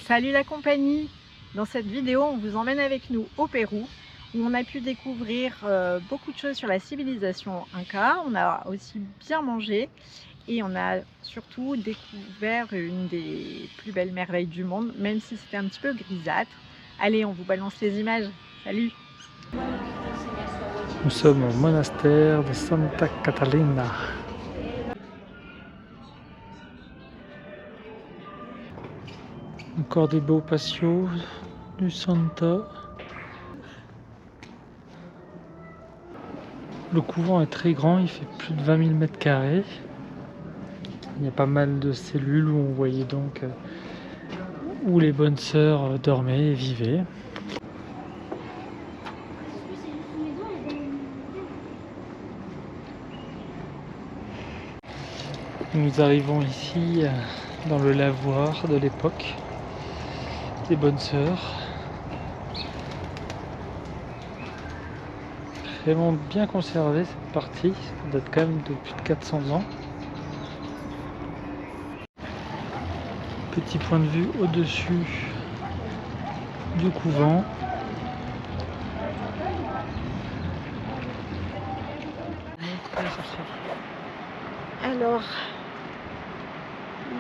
Salut la compagnie! Dans cette vidéo, on vous emmène avec nous au Pérou où on a pu découvrir beaucoup de choses sur la civilisation Inca. On a aussi bien mangé et on a surtout découvert une des plus belles merveilles du monde, même si c'était un petit peu grisâtre. Allez, on vous balance les images. Salut! Nous sommes au monastère de Santa Catalina. Encore des beaux patios du Santa. Le couvent est très grand, il fait plus de 20 000 mètres carrés. Il y a pas mal de cellules où on voyait donc où les bonnes sœurs dormaient et vivaient. Nous arrivons ici dans le lavoir de l'époque des bonnes sœurs. Vraiment bien conservé cette partie, ça date quand même de plus de 400 ans. Petit point de vue au-dessus du couvent. Alors,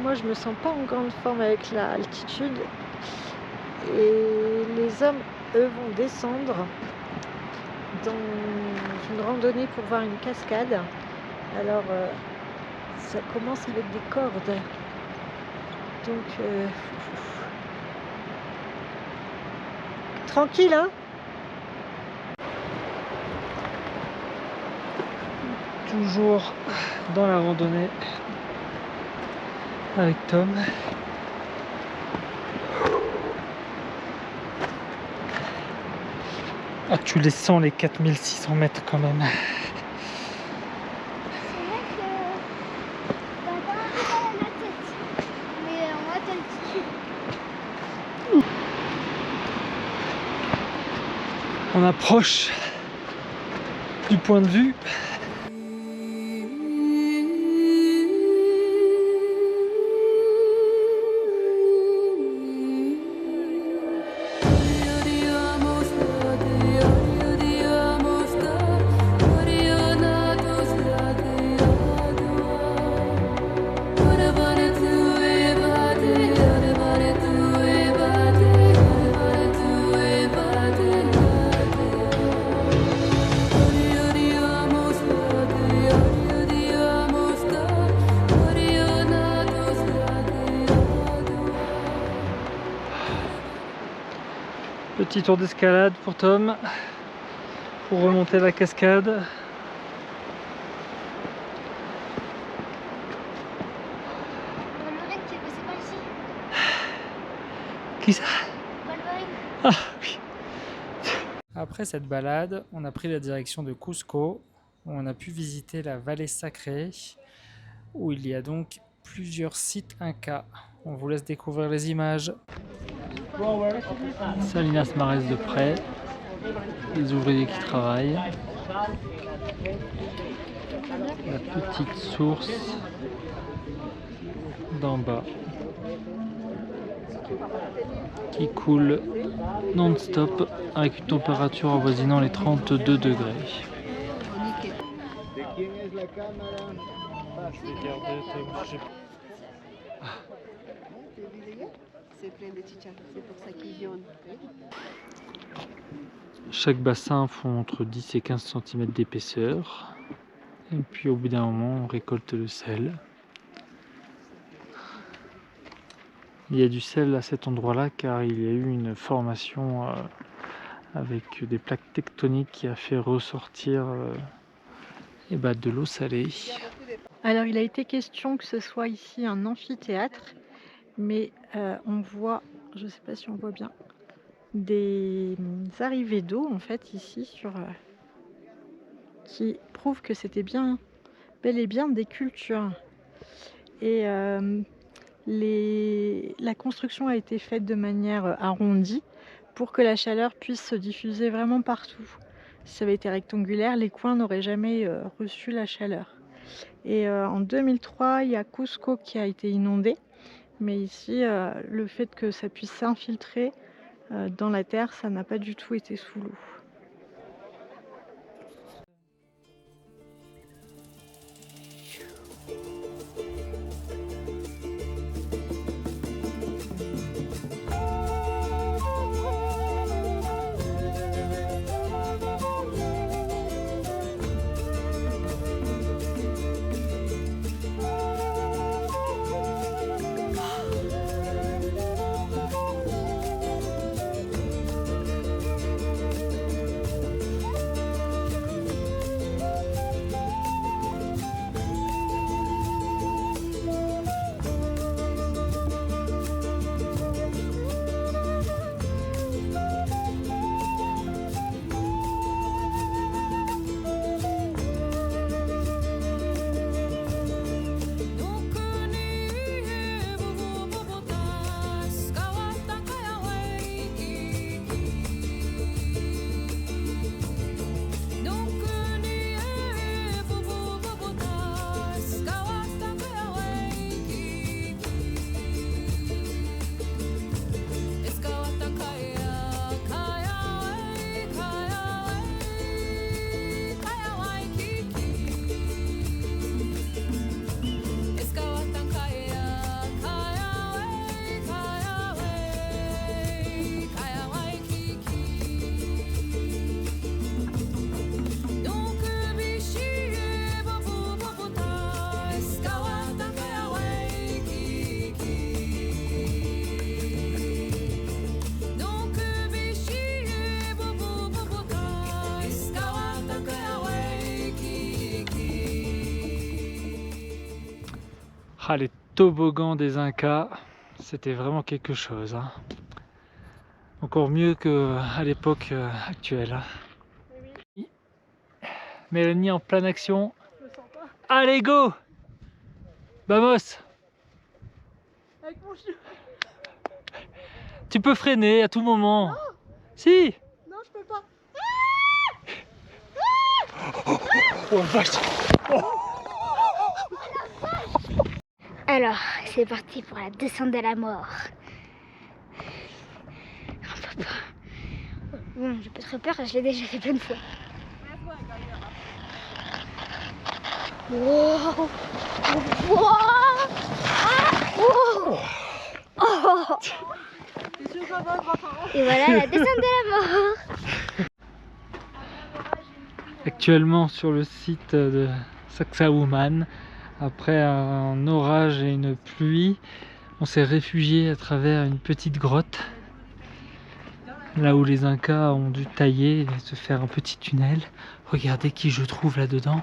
moi je me sens pas en grande forme avec l'altitude et les hommes, eux, vont descendre dans une randonnée pour voir une cascade. Alors, ça commence avec des cordes. Donc, tranquille, hein? Toujours dans la randonnée avec Tom. Ah, tu les sens les 4600 mètres quand même. On approche du point de vue. Petit tour d'escalade pour Tom, pour remonter la cascade. Wolverine qui est passé par ici. Qui ça? Wolverine. Ah oui. Après cette balade, on a pris la direction de Cusco, où on a pu visiter la vallée sacrée, où il y a donc plusieurs sites Inca. On vous laisse découvrir les images. Salinas Mares de près, les ouvriers qui travaillent, la petite source d'en bas qui coule non-stop avec une température avoisinant les 32 degrés. Chaque bassin font entre 10 et 15 cm d'épaisseur. Et puis au bout d'un moment, on récolte le sel. Il y a du sel à cet endroit-là car il y a eu une formation avec des plaques tectoniques qui a fait ressortir de l'eau salée. Alors, il a été question que ce soit ici un amphithéâtre, mais on voit, je ne sais pas si on voit bien, des arrivées d'eau en fait ici qui prouvent que c'était bien, bel et bien des cultures. Et la construction a été faite de manière arrondie pour que la chaleur puisse se diffuser vraiment partout. Si ça avait été rectangulaire, les coins n'auraient jamais reçu la chaleur. Et en 2003, il y a Cusco qui a été inondé, Mais ici, le fait que ça puisse s'infiltrer dans la terre, ça n'a pas du tout été sous l'eau. Ah, les toboggans des Incas, c'était vraiment quelque chose, hein. Encore mieux qu'à l'époque actuelle, hein. Oui. Mélanie en pleine action. Je le sens pas. Allez, go! Vamos! Avec mon chien. Tu peux freiner à tout moment. Non. Si! Non, je peux pas. Oh vache! Alors, c'est parti pour la descente de la mort. Oh, papa. Bon, j'ai pas très peur, je l'ai déjà fait plein de fois. Wow! Wow! Ah! Wow! Oh! Et voilà la descente de la mort. Actuellement sur le site de Sacsayhuaman, après un orage et une pluie, on s'est réfugié à travers une petite grotte, là où les Incas ont dû tailler et se faire un petit tunnel. Regardez qui je trouve là-dedans.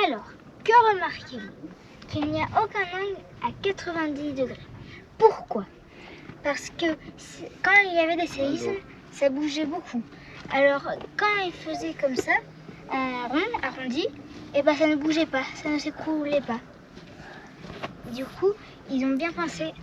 Alors, que remarquez-vous? Qu'il n'y a aucun angle à 90 degrés. Pourquoi? Parce que quand il y avait des séismes, ça bougeait beaucoup. Alors, quand ils faisaient comme ça, en rond, arrondi, et ben ça ne bougeait pas, ça ne s'écroulait pas. Du coup, ils ont bien pensé.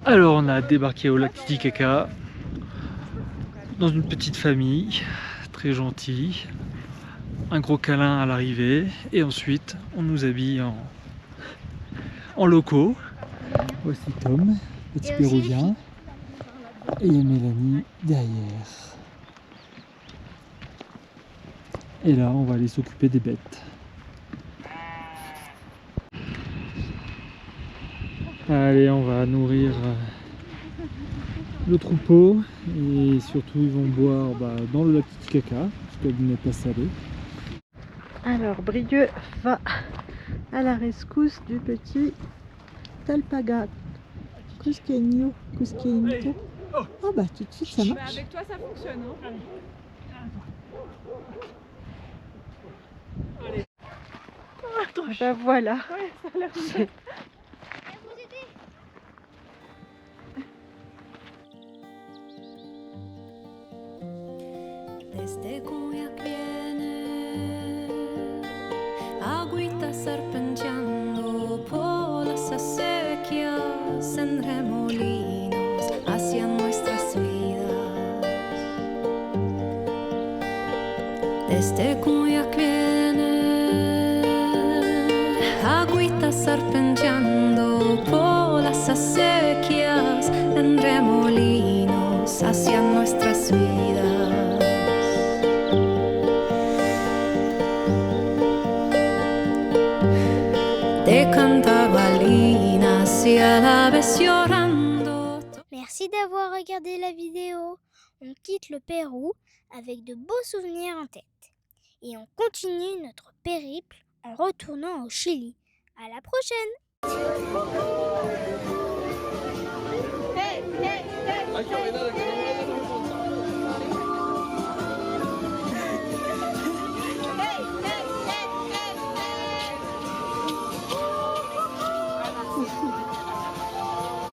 Alors on a débarqué au lac Titicaca dans une petite famille très gentille, un gros câlin à l'arrivée et ensuite on nous habille en locaux. Voici Tom, petit Et aussi péruvien, et Mélanie derrière. Et là on va aller s'occuper des bêtes. Allez, on va nourrir le troupeau et surtout ils vont boire dans le lac Titicaca parce qu'elle n'est pas salée. Alors, Brieux va à la rescousse du petit Talpaga. Cusqueño, Cusqueñito. Oh bah tout de suite ça Bah, marche. avec toi ça fonctionne. Hein. Allez. Bah voilà. Ouais, ça a l'air chouette. Desde Cuyac viene agüita serpenteando por las acequias en remolinos hacia nuestras vidas. Desde Cuyac viene agüita serpenteando por las acequias en remolinos hacia nuestras vidas. De Cantagallinas y a la vez llorando. Merci d'avoir regardé la vidéo. On quitte le Pérou avec de beaux souvenirs en tête. Et on continue notre périple en retournant au Chili. À la prochaine! Hey, hey, hey, hey, hey.